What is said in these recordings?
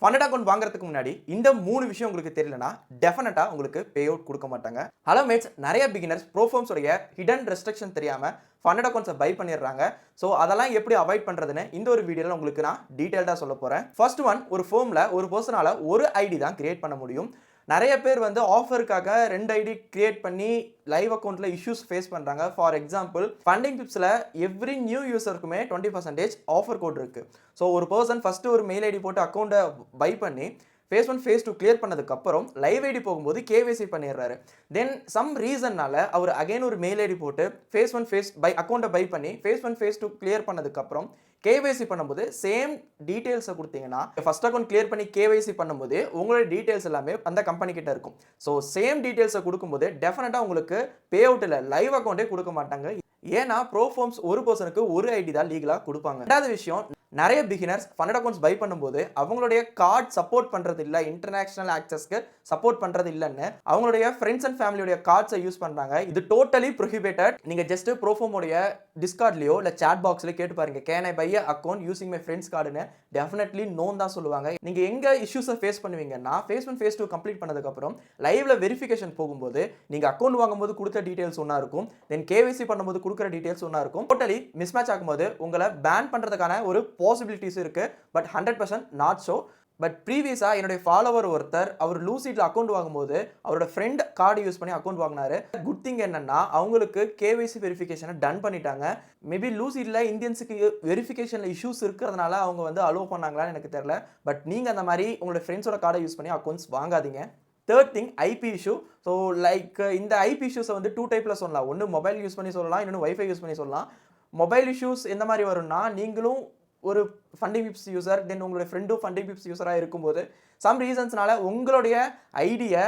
Funded account வாங்குறதுக்கு முன்னாடி இந்த 3 விஷயம் உங்களுக்கு தெரியலனா டெஃபினட்டா உங்களுக்கு பே அவுட் கொடுக்க மாட்டாங்க. ஹலோ மேட்ஸ், நிறைய பிகினர்ஸ் ப்ரோஃபார்ம்ஸ் உடைய ஹிடன் ரெஸ்ட்ரிக்ஷன் தெரியாம ஃபண்டட் அக்கௌண்ட்ஸை பை பண்ணிடுறாங்க. ஸோ அதெல்லாம் எப்படி அவாய்ட் பண்ணுறதுன்னு இந்த ஒரு வீடியோவில் உங்களுக்கு நான் டீட்டெயில்டாக சொல்ல போகிறேன். ஃபர்ஸ்ட் ஒன், ஒரு ஃபோமில் ஒரு பர்சனால ஒரு ஐடி தான் கிரியேட் பண்ண முடியும். நிறைய பேர் வந்து ஆஃபருக்காக 2 ஐடி கிரியேட் பண்ணி லைவ் அக்கௌண்ட்டில் இஷ்யூஸ் ஃபேஸ் பண்ணுறாங்க. ஃபார் எக்ஸாம்பிள், ஃபண்டிங் டிப்ஸில் எவ்ரி நியூ யூசருக்குமே 20% ஆஃபர் கோட் இருக்குது. ஸோ ஒரு பர்சன் ஃபஸ்ட்டு ஒரு மெயில் ஐடி போட்டு அக்கௌண்ட்டை பை பண்ணி ஃபேஸ் 1 ஃபேஸ் 2 கிளியர் பண்ணதுக்கப்புறம் லைவ் ஐடி போகும்போது கேவைசி பண்ணிடுறாரு. தென் சம் ரீசன்னால அவர் அகைன் ஒரு மெயில் ஐடி போட்டு ஃபேஸ் 1 ஃபேஸ் அக்கௌண்ட்டை பை பண்ணி ஃபேஸ் 1 ஃபேஸ் 2 கிளியர் பண்ணதுக்கப்புறம் கேவைசி பண்ணும்போது சேம் டீட்டெயில்ஸை கொடுத்தீங்கன்னா, ஃபர்ஸ்ட் அக்கௌண்ட் கிளியர் பண்ணி கேவைசி பண்ணும்போது உங்களோட டீட்டெயில்ஸ் எல்லாமே அந்த கம்பெனி கிட்ட இருக்கும். ஸோ சேம் டீட்டெயில்ஸை கொடுக்கும்போது டெஃபினட்டாக உங்களுக்கு பே அவுட்டில் லைவ் அக்கௌண்ட்டே கொடுக்க மாட்டாங்க. ஏன்னா ப்ரோஃபார்ம்ஸ் ஒரு பர்சனுக்கு ஒரு ஐடி தான் லீகலாக கொடுப்பாங்க. ரெண்டாவது விஷயம், நிறைய பிகினர்ஸ் ஃபண்டட் அக்கௌண்ட்ஸ் பை பண்ணும்போது அவங்களுடைய கார்டு சப்போர்ட் பண்ணுறது இல்லை, இன்டர்நேஷனல் ஆக்சஸ்க்கு சப்போர்ட் பண்ணுறது இல்லைன்னு அவங்களுடைய ஃப்ரெண்ட்ஸ் அண்ட் ஃபேமிலியோடைய கார்ட்ஸை யூஸ் பண்ணுறாங்க. இது டோட்டலி ப்ரொஹிபிட்டட். நீங்கள் ஜஸ்ட் ப்ரோஃபார்மோடைய டிஸ்கார்ட்லையோ இல்லை சேட் பாக்ஸ்லையோ கேட்டு பாருங்க, can I buy account using my friends கார்டுன்னு. டெஃபினெட்லி நோன் தான் சொல்லுவாங்க. நீங்கள் எங்கே இஷ்யூஸை ஃபேஸ் பண்ணுவீங்கன்னா, ஃபேஸ் 1 ஃபேஸ் 2 கம்ப்ளீட் பண்ணதுக்கப்புறம் லைவ்ல வெரிஃபிகேஷன் போகும்போது நீங்கள் அக்கௌண்ட் வாங்கும்போது கொடுத்த டீட்டெயில்ஸ் ஒன்றா இருக்கும், தென் கேவைசி பண்ணும்போது கொடுக்குற டீட்டெயில்ஸ் ஒன்றா இருக்கும். டோட்டலி மிஸ்மேட்ச் ஆகும்போது உங்களை பேன் பண்ணுறதுக்கான ஒரு பாசிபிலிட்டிஸ் இருக்கு. But 100% not so. பட் ப்ரீவியஸாக என்னுடைய ஃபாலோவர் ஒருத்தர் அவர் லூசிட்ல அக்கௌண்ட் வாங்கும்போது அவரோட ஃப்ரெண்ட் கார்டு யூஸ் பண்ணி அக்கௌண்ட் வாங்கினாரு. குட் திங் என்னன்னா, அவங்களுக்கு கேவைசி வெரிஃபிகேஷனை டன் பண்ணிட்டாங்க. மேபி லூசிட்ல இந்தியன்ஸுக்கு வெரிஃபிகேஷன்ல இஷ்யூஸ் இருக்கிறதுனால அவங்க வந்து அலோவ் பண்ணாங்களான்னு எனக்கு தெரியல. பட் நீங்கள் அந்த மாதிரி உங்களோட ஃப்ரெண்ட்ஸோட கார்டை யூஸ் பண்ணி அக்கௌண்ட்ஸ் வாங்காதீங்க. Third thing, IP issue. So like இந்த ஐபி இஷ்யூஸை வந்து 2 டைப்பில் சொல்லலாம். ஒன்று மொபைல் யூஸ் பண்ணி சொல்லலாம், இன்னொன்று வைஃபை யூஸ் பண்ணி சொல்லலாம். மொபைல் இஷ்யூஸ் எந்த மாதிரி வரும்னா, நீங்களும் ஒரு ஃபண்டிங் பிப்ஸ் யூசர், தென் உங்களுடைய ஃப்ரெண்டும் ஃபண்டிங் பிப்ஸ் யூஸராக இருக்கும்போது சம் ரீசன்ஸ்னால உங்களுடைய ஐடியை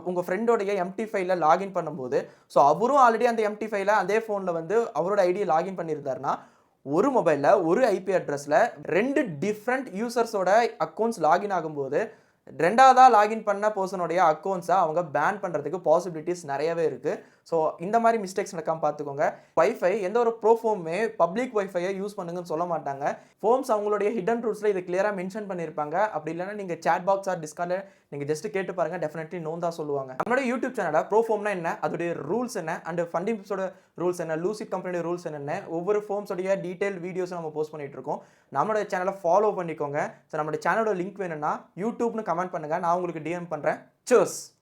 உங்கள் ஃப்ரெண்டோடைய எம்டி ஃபைலில் லாகின் பண்ணும்போது, ஸோ அவரும் ஆல்ரெடி அந்த எம்டி ஃபைலில் அதே ஃபோனில் வந்து அவரோட ஐடியை லாகின் பண்ணியிருந்தாருன்னா, ஒரு மொபைலில் ஒரு ஐபி அட்ரஸில் 2 டிஃப்ரெண்ட் யூசர்ஸோட அக்கௌண்ட்ஸ் லாகின் ஆகும்போது ரெண்டாவதாக லாகின் பண்ண பர்சனுடைய அக்கௌண்ட்ஸை அவங்க பேன் பண்ணுறதுக்கு பாசிபிலிட்டிஸ் நிறையவே இருக்குது. ஸோ இந்த மாதிரி மிஸ்டேக்ஸ் நடக்காமல் பார்த்துக்கோங்க. வைஃபை எந்த ஒரு ப்ரோஃபோமுமே பப்ளிக் வைஃபையை யூஸ் பண்ணுங்கன்னு சொல்ல மாட்டாங்க. ஃபோம்ஸ் அவங்களுடைய ஹிடன் ரூல்ஸில் இதை கிளியராக மென்ஷன் பண்ணியிருப்பாங்க. அப்படி இல்லைன்னா நீங்கள் சேட் பாக்ஸ் ஆர் டிஸ்கார்டில் நீங்கள் ஜஸ்ட் கேட்டு பாருங்கள், டெஃபினெட்லி நோ தான் சொல்லுவாங்க. நம்மளோட யூடியூப் சேனலில் ப்ரோஃபோம்னா என்ன, அதோடைய ரூல்ஸ் என்ன, அண்ட் ஃபண்டிங் பிப்ஸோட ரூல்ஸ் என்ன, லூசிட் கம்பெனியோட ரூல்ஸ் என்னென்ன, ஒவ்வொரு ஃபோம்ஸோடைய டீட்டெயில் வீடியோஸும் நம்ம போஸ்ட் பண்ணிட்டு இருக்கோம். நம்மளோட சேனலை ஃபாலோ பண்ணிக்கோங்க. ஸோ நம்மளோட சேனலோட லிங்க் வேணும்னா யூடியூப்னு கமெண்ட் பண்ணுங்கள், நான் உங்களுக்கு டிஎம் பண்ணுறேன். சூஸ்.